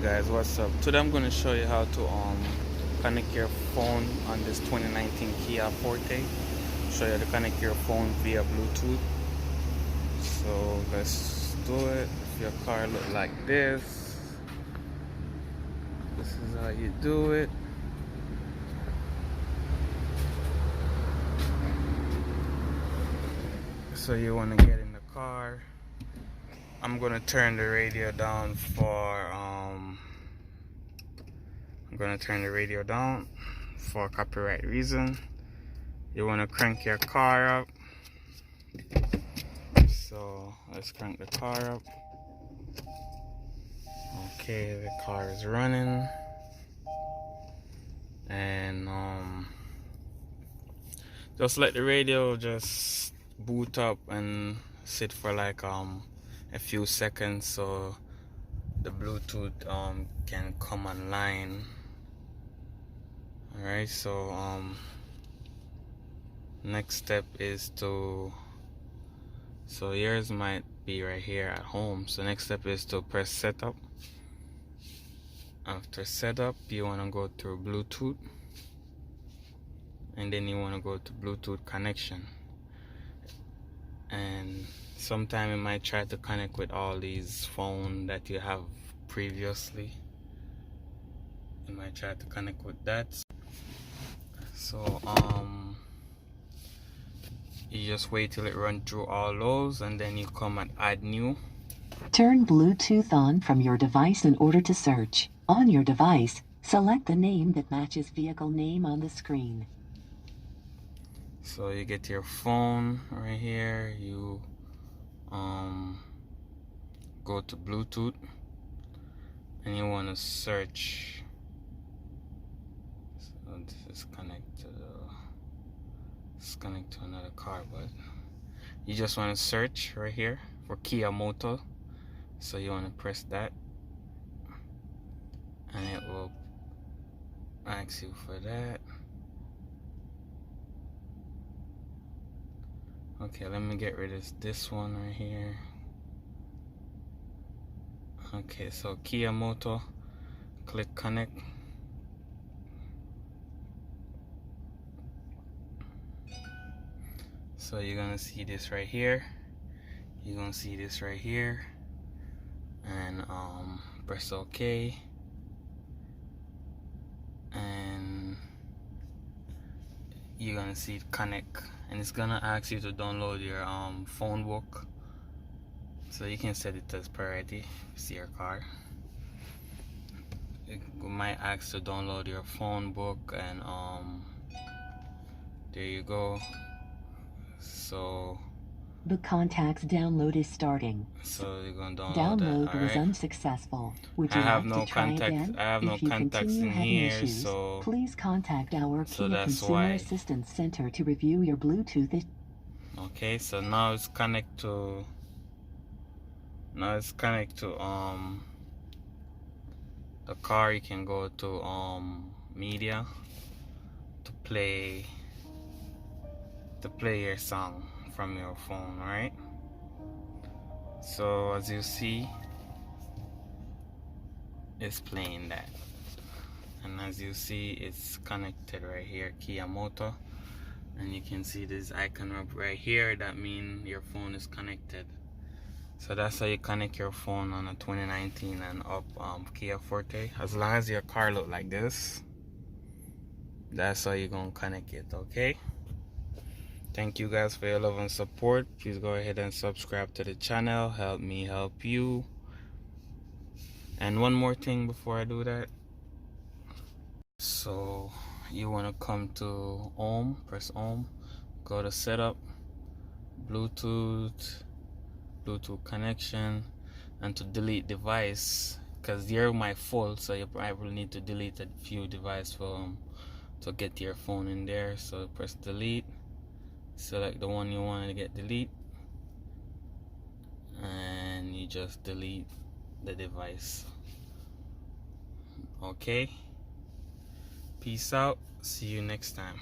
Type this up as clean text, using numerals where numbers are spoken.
guys, what's up? Today I'm going to show you how to connect your phone on this 2019 Kia Forte. Show you how to connect your phone via Bluetooth. So let's do it. If your car look like this is how you do it. So you want to get in the car. I'm gonna turn the radio down for copyright reason. You want to crank your car up. So let's crank the car up. Okay, the car is running, and just let the radio just boot up and sit for like a few seconds so the Bluetooth can come online. Alright, so next step is so yours might be right here at home. So next step is to press setup. After setup, you want to go through Bluetooth, and then you want to go to Bluetooth connection. And sometime it might try to connect with all these phones that you have previously. It might try to connect with that. So you just wait till it runs through all those, and then you come and add new. Turn Bluetooth on from your device in order to search. On your device, select the name that matches vehicle name on the screen. So you get your phone right here, you go to Bluetooth, and you want to search. So this is connected to another car, but you just want to search right here for Kia Moto. So you want to press that, and it will ask you for that. Okay, let me get rid of this one right here. Okay, so Kia Moto, click connect. So you're gonna see this right here. You're gonna see this right here, and press OK, and you're gonna see it connect, and it's gonna ask you to download your phone book. So you can set it as priority. See your car, it might ask to download your phone book, and there you go. So the contacts download is starting. So you're gonna download that. was Right. unsuccessful. Would you I have like no to try contact. again? I have no If you contacts continue in having here, issues, so please contact our Kia Consumer Assistance Center to review your Bluetooth. Okay, so now it's connect to the car. You can go to media to play your song from your phone. All right, so as you see, it's playing that, and as you see, it's connected right here, Kia Moto, and you can see this icon up right here. That means your phone is connected. So that's how you connect your phone on a 2019 and up Kia Forte. As long as your car look like this, that's how you're gonna connect it. Okay, thank you guys for your love and support. Please go ahead and subscribe to the channel. Help me help you. And one more thing before I do that, so you want to come to home, press home, go to setup, Bluetooth connection, and to delete device, because you're my fault, so you probably need to delete a few devices to get your phone in there. So press delete, select the one you want to get delete, and you just delete the device. Okay, peace out, see you next time.